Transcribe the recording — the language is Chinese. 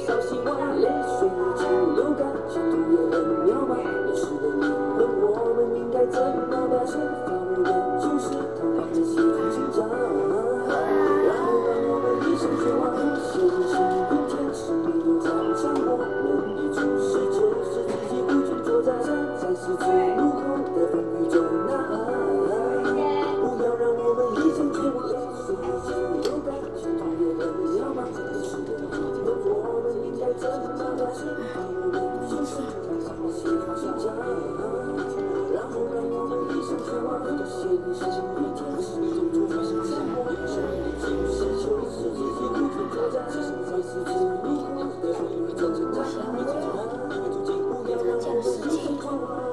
少希望，泪水已经流干，前途也很渺茫。人世的灵魂，我们应该怎么办？先发为人，就是他们的协助成长。然后让我们一生绝望，陷进明天，生命有长枪，我们一出世就是自己孤军作战，在十字路口的风雨中呐喊。不要让我们一生绝望，泪水已经流干，前途也很渺茫。人世的灵魂，我们应该怎么办？先发为人，就是他们的协助成长。然后让我们一生绝望，陷进明天，生命中长枪，我们一出世就是自己孤军作战，在十字路口的风雨中呐喊。不要让我们一生绝望。